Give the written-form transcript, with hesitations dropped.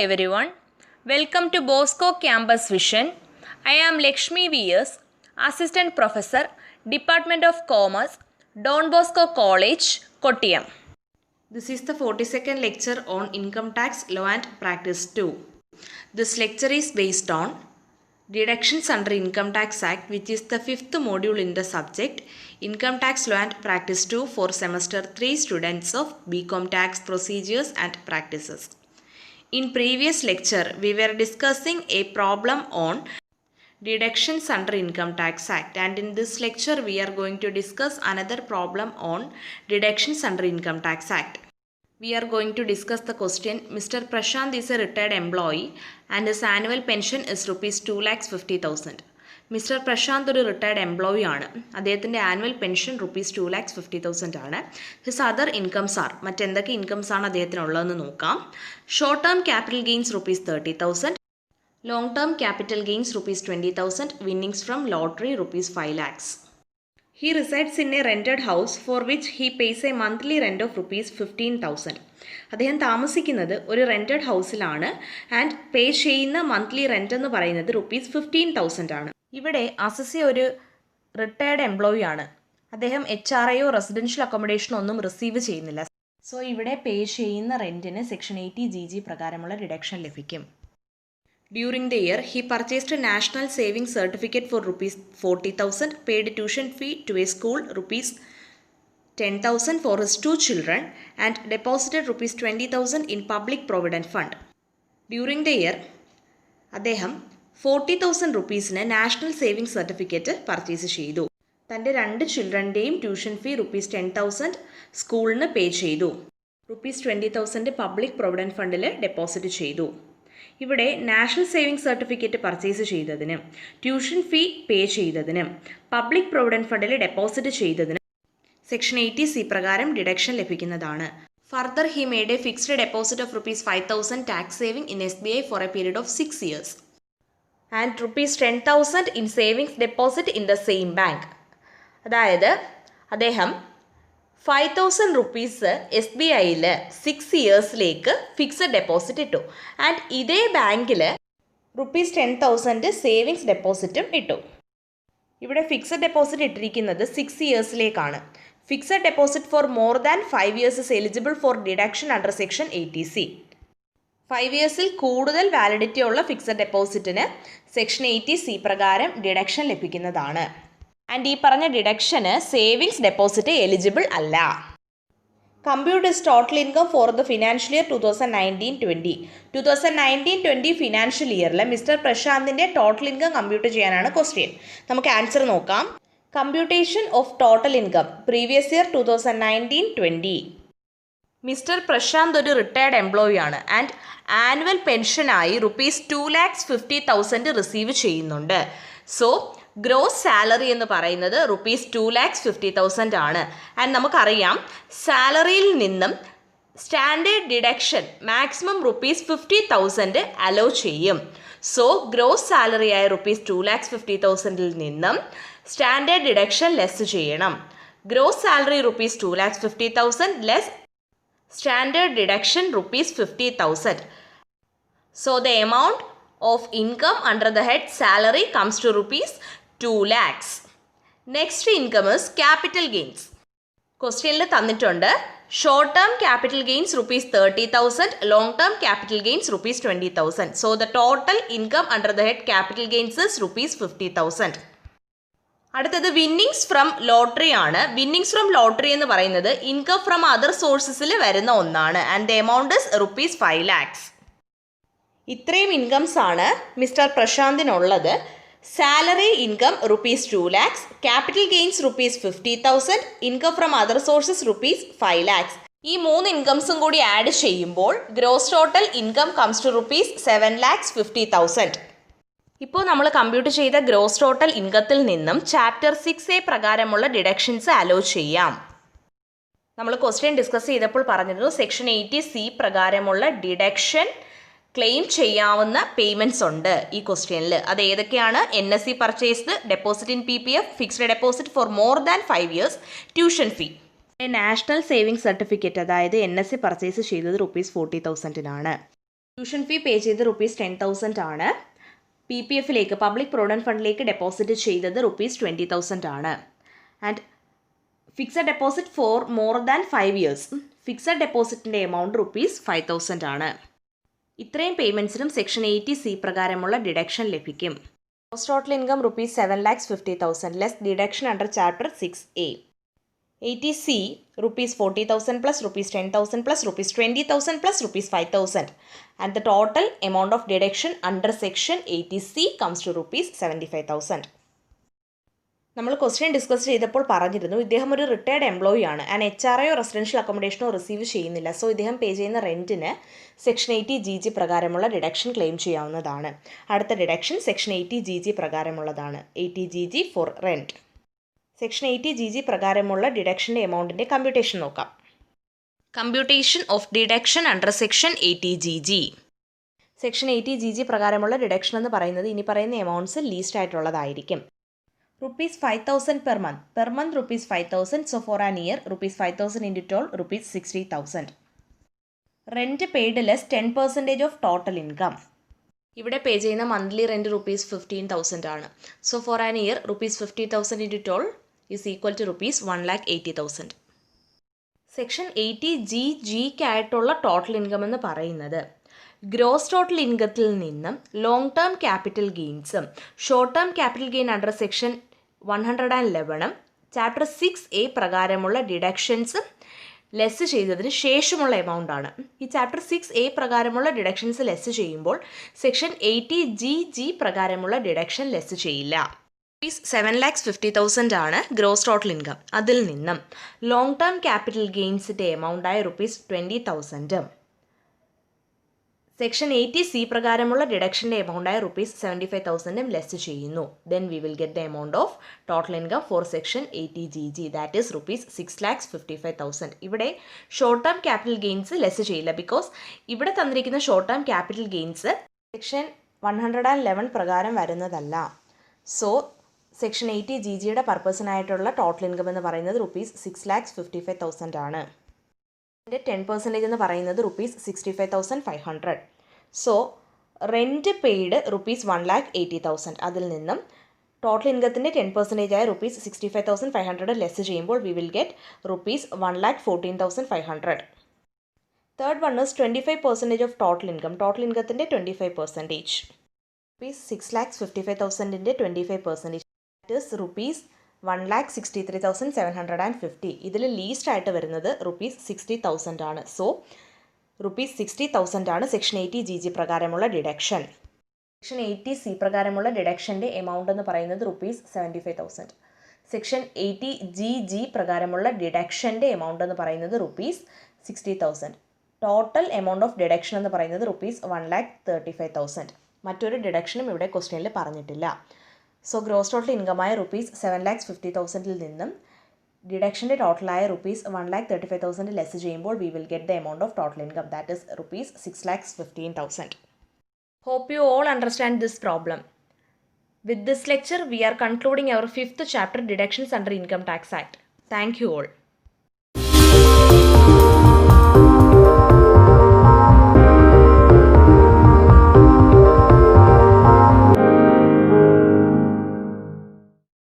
everyone. Welcome to Bosco Campus Vision. I am Lakshmi V.S., Assistant Professor, Department of Commerce, Don Bosco College, Kottayam. This is the 42nd lecture on Income Tax Law and Practice 2. This lecture is based on Deductions under Income Tax Act, which is the 5th module in the subject Income Tax Law and Practice 2 for Semester 3 students of BCom Tax Procedures and Practices. In previous lecture, we were discussing a problem on deductions under Income Tax Act, and in this lecture we are going to discuss another problem on deductions under Income Tax Act. We are going to discuss the question. Mr. Prashant is a retired employee and his annual pension is rupees 2,50,000. Mister Prashant ഒരു retired employee ആണ്. അദ്ദേഹത്തിൻ്റെ annual pension rupees 2,50,000 ആണ്. His other incomes are, മറ്റെന്തൊക്കെ incomes ആണ് അദ്ദേഹത്തിനുള്ളതെന്ന് നോക്കാം. Short term capital gains rupees 30,000, long term capital gains rupees 20,000, winnings from lottery rupees 5 lakhs. He resides in a rented house for which he pays a monthly rent of rupees 15,000. അദ്ദേഹം താമസിക്കുന്നത് ഒരു rented ഹൗസിലാണ് and pay ചെയ്യുന്ന monthly rent എന്ന് പറയുന്നത് rupees 15,000 ആണ്. ഇവിടെ assessee ഒരു retired employee ആണ്. അദ്ദേഹം HRIO റെസിഡൻഷ്യൽ അക്കോമഡേഷനോ ഒന്നും റിസീവ് ചെയ്യുന്നില്ല. സോ ഇവിടെ പേ ചെയ്യുന്ന റെൻറ്റിന് സെക്ഷൻ 80GG പ്രകാരമുള്ള ഡിഡക്ഷൻ ലഭിക്കും. During the year, he purchased a national savings certificate for rupees 40,000, paid tuition fee to a school rupees 10,000 for his 2 children, and deposited rupees 20,000 in public provident fund. During the year, അദ്ദേഹം 40,000 rupeesന് national savings certificate purchase ചെയ്തു. തൻ്റെ 2 ചിൽഡ്രൻ്റെയും tuition fee rupees 10,000 സ്കൂളിന് പേ ചെയ്തു. rupees 20,000 public provident ഫണ്ടിൽ deposit ചെയ്തു. ഇവിടെ national savings certificate purchase ചെയ്തതിന്, tuition fee pay ചെയ്തതിന്, പബ്ലിക് പ്രൊവിഡൻറ്റ് ഫണ്ടിൽ ഡെപ്പോസിറ്റ് ചെയ്തതിന് സെക്ഷൻ 80C പ്രകാരം ഡിഡക്ഷൻ ലഭിക്കുന്നതാണ്. Further he made a fixed deposit of rupees 5,000 tax saving in SBI for a period of 6 years and rupees 10,000 in savings deposit in the same bank. അതായത് അദ്ദേഹം 5,000 rupees SBIയിൽ 6 yearsലേക്ക് fixed deposit ഇട്ടു and ഇതേ ബാങ്കിൽ rupees 10,000 savings ഡെപ്പോസിറ്റും ഇട്ടു. ഇവിടെ fixed deposit ഇട്ടിരിക്കുന്നത് 6 yearsലേക്കാണ്. Fixed deposit for more than 5 years is eligible for deduction under section 80C. 5 yearsൽ കൂടുതൽ വാലിഡിറ്റി ഉള്ള ഫിക്സഡ് ഡെപ്പോസിറ്റിന് സെക്ഷൻ 80C പ്രകാരം ഡിഡക്ഷൻ ലഭിക്കുന്നതാണ്. ആൻഡ് ഈ പറഞ്ഞ ഡിഡക്ഷന് സേവിങ്സ് ഡെപ്പോസിറ്റ് എലിജിബിൾ അല്ല. Compute is total income for the financial year 2019-20. 2019-20 financial ഇയറിൽ മിസ്റ്റർ പ്രശാന്തിൻ്റെ ടോട്ടൽ ഇൻകം കമ്പ്യൂട്ട് ചെയ്യാനാണ് ക്വസ്റ്റ്യൻ. നമുക്ക് ആൻസർ നോക്കാം. Computation of total income previous year 2019-20. Mister Prashant ഒരു റിട്ടയർഡ് എംപ്ലോയി ആണ് ആൻഡ് ആനുവൽ പെൻഷനായി rupees 2,50,000 റിസീവ് ചെയ്യുന്നുണ്ട്. സോ ഗ്രോസ് സാലറി എന്ന് പറയുന്നത് rupees 2,50,000 ആണ്. ആൻഡ് നമുക്കറിയാം സാലറിയിൽ നിന്നും standard deduction maximum rupees 50,000 allow ചെയ്യും. സോ ഗ്രോസ് സാലറി ആയ rupees 2,50,000 നിന്നും സ്റ്റാൻഡേർഡ് ഡിഡക്ഷൻ ലെസ് ചെയ്യണം. Gross salary rupees 2,50,000 less standard deduction rupees 50,000. So the amount of income under the head salary comes to rupees 2 lakhs. Next income is capital gains. ക്വസ്റ്റ്യനിൽ തന്നിട്ടുണ്ട് short term capital gains rupees 30,000, long term capital gains rupees 20,000. So the total income under the head capital gains is rupees 50,000. അടുത്തത് winnings from lottery ആണ്. Winnings from lottery എന്ന് പറയുന്നത് income from other സോഴ്സസിൽ വരുന്ന ഒന്നാണ് and the amount is rupees 5 lakhs. ഇത്രയും incomes ആണ് mister പ്രശാന്തിനുള്ളത്. Salary income rupees 2 lakhs, capital gains rupees 50,000, income from other sources rupees 5 lakhs. ഈ 3 ഇൻകംസും കൂടി ആഡ് ചെയ്യുമ്പോൾ gross total income comes to rupees 7,50,000. ഇപ്പോൾ നമ്മൾ കമ്പ്യൂട്ട് ചെയ്ത ഗ്രോസ് ടോട്ടൽ ഇൻകത്തിൽ നിന്നും ചാപ്റ്റർ 6A പ്രകാരമുള്ള ഡിഡക്ഷൻസ് അലോ ചെയ്യാം. നമ്മൾ ക്വസ്റ്റ്യൻ ഡിസ്കസ് ചെയ്തപ്പോൾ പറഞ്ഞിരുന്നു സെക്ഷൻ 80C പ്രകാരമുള്ള ഡിഡക്ഷൻ ക്ലെയിം ചെയ്യാവുന്ന പേയ്മെൻറ്റ്സ് ഉണ്ട് ഈ ക്വസ്റ്റ്യനിൽ. അത് ഏതൊക്കെയാണ്? NSC purchased, deposit in PPF, fixed deposit for more than 5 years, tuition fee. National savings certificate അതായത് NSC പർച്ചേസ് ചെയ്തത് rupees 40,000-നാണ്. ട്യൂഷൻ ഫീ പേ ചെയ്ത് ₹10,000 ആണ്. PPFിലേക്ക് പബ്ലിക് പ്രൊവിഡൻറ്റ് ഫണ്ടിലേക്ക് ഡെപ്പോസിറ്റ് ചെയ്തത് ₹20,000 ആണ്. And fixed deposit for more than 5 years, fixed ഡെപ്പോസിറ്റിൻ്റെ എമൗണ്ട് ₹5,000 ആണ്. ഇത്രയും പേയ്മെൻറ്റ്സിനും സെക്ഷൻ 80C പ്രകാരമുള്ള ഡിഡക്ഷൻ ലഭിക്കും. Gross total income ₹7,50,000 less deduction under chapter 6A. 80C ₹40,000 plus ₹10,000 plus ₹20,000 plus ₹5,000 and the total amount of deduction under section 80C comes to ₹75,000. നമ്മൾ question discuss ചെയ്തപ്പോൾ പറഞ്ഞിരുന്നു ഇദ്ദേഹം ഒരു റിട്ടയർഡ് എംപ്ലോയി ആണ് ആൻഡ് HRAയോ റെസിഡൻഷ്യൽ അക്കോമഡേഷനോ റിസീവ് ചെയ്യുന്നില്ല. So ഇദ്ദേഹം പേ ചെയ്യുന്ന റെൻറ്റിന് സെക്ഷൻ 80GG പ്രകാരമുള്ള ഡിഡക്ഷൻ ക്ലെയിം ചെയ്യാവുന്നതാണ്. അടുത്ത ഡിഡക്ഷൻ സെക്ഷൻ 80GG പ്രകാരമുള്ളതാണ്. 80GG for rent. Section 80GG പ്രകാരമുള്ള ഡിഡക്ഷൻ്റെ എമൗണ്ടിൻ്റെ കമ്പ്യൂട്ടേഷൻ നോക്കാം. Computation of deduction under section 80GG. Section 80GG പ്രകാരമുള്ള ഡിഡക്ഷൻ എന്ന് പറയുന്നത് ഇനി പറയുന്ന എമൗണ്ട്സ് ലീസ്റ്റ് ആയിട്ടുള്ളതായിരിക്കും. ₹5,000 per month. Per month ₹5,000. So for an year ₹5,000 into 12 ₹60,000. Rent paid less 10% of total income. ഇവിടെ പേ ചെയ്യുന്ന മന്ത്ലി റെൻറ്റ് ₹15,000 ആണ്. So for an year ₹50,000 into 12 is equal to ₹1,80,000. Section 80GGക്കായിട്ടുള്ള ടോട്ടൽ ഇൻകം എന്ന് പറയുന്നത് ഗ്രോസ് ടോട്ടൽ ഇൻകത്തിൽ നിന്നും long term capital ഗെയിൻസും short term capital gain under section 111 chapter 6A പ്രകാരമുള്ള ഡിഡക്ഷൻസ് ലെസ് ചെയ്തതിന് ശേഷമുള്ള എമൗണ്ട് ആണ്. ഈ ചാപ്റ്റർ 6A പ്രകാരമുള്ള ഡിഡക്ഷൻസ് ലെസ് ചെയ്യുമ്പോൾ സെക്ഷൻ 80GG പ്രകാരമുള്ള ഡിഡക്ഷൻ ലെസ് ചെയ്യില്ല. ₹7,50,000 ആണ് ഗ്രോസ് ടോട്ടൽ ഇൻകം. അതിൽ നിന്നും ലോങ് ടേം ക്യാപിറ്റൽ ഗെയിൻസിൻ്റെ എമൗണ്ടായ ₹20,000 സെക്ഷൻ 80C പ്രകാരമുള്ള ഡിഡക്ഷൻ്റെ എമൗണ്ടായ ₹75,000 ലെസ് ചെയ്യുന്നു. Then we will get the amount of total income for section 80GG that is ₹6,55,000. ഇവിടെ short term capital gains less ചെയ്യില്ല ബിക്കോസ് ഇവിടെ തന്നിരിക്കുന്ന short term capital gains section 111 പ്രകാരം വരുന്നതല്ല. സോ സെക്ഷൻ 80GGയുടെ പർപ്പസിനായിട്ടുള്ള ടോട്ടൽ ഇൻകം എന്ന് പറയുന്നത് ₹6,55,000 ആണ്. ഇതിൻ്റെ 10% എന്ന് പറയുന്നത് ₹65,500. So rent paid ₹1,80,000. അതിൽ നിന്നും ടോട്ടൽ ഇൻകത്തിൻ്റെ 10% ആയ ₹65,500 ലെസ് ചെയ്യുമ്പോൾ we will get ₹1,14,500. Third one is 25% of total income. Total ഇൻകത്തിൻ്റെ 25%. ₹6,55,000ൻ്റെ 25% ഇസ് ₹1,63,750. ഇതിൽ ലീസ്റ്റ് ആയിട്ട് വരുന്നത് ₹60,000 ആണ്. സോ ₹60,000 ആണ് സെക്ഷൻ 80GG പ്രകാരമുള്ള ഡിഡക്ഷൻ. സെക്ഷൻ 80C പ്രകാരമുള്ള ഡിഡക്ഷൻ്റെ എമൗണ്ട് എന്ന് പറയുന്നത് ₹75,000. സെക്ഷൻ 80GG പ്രകാരമുള്ള ഡിഡക്ഷൻ്റെ എമൗണ്ട് എന്ന് പറയുന്നത് ₹60,000. ടോട്ടൽ എമൗണ്ട് ഓഫ് ഡിഡക്ഷൻ എന്ന് പറയുന്നത് ₹1,35,000. മറ്റൊരു ഡിഡക്ഷനും ഇവിടെ ക്വസ്റ്റ്യനിൽ പറഞ്ഞിട്ടില്ല. സോ ഗ്രോസ് ടോട്ടൽ ഇൻകമായ ₹7,50,000 നിന്നും ഡിഡക്ഷൻ്റെ ടോട്ടലായ ₹1,35,000 ലെസ് ചെയ്യുമ്പോൾ we will get the amount of total income that is ₹6,15,000. Hope you all understand this problem. With this lecture, we are concluding our 5th chapter, Deductions under Income Tax Act. Thank you all.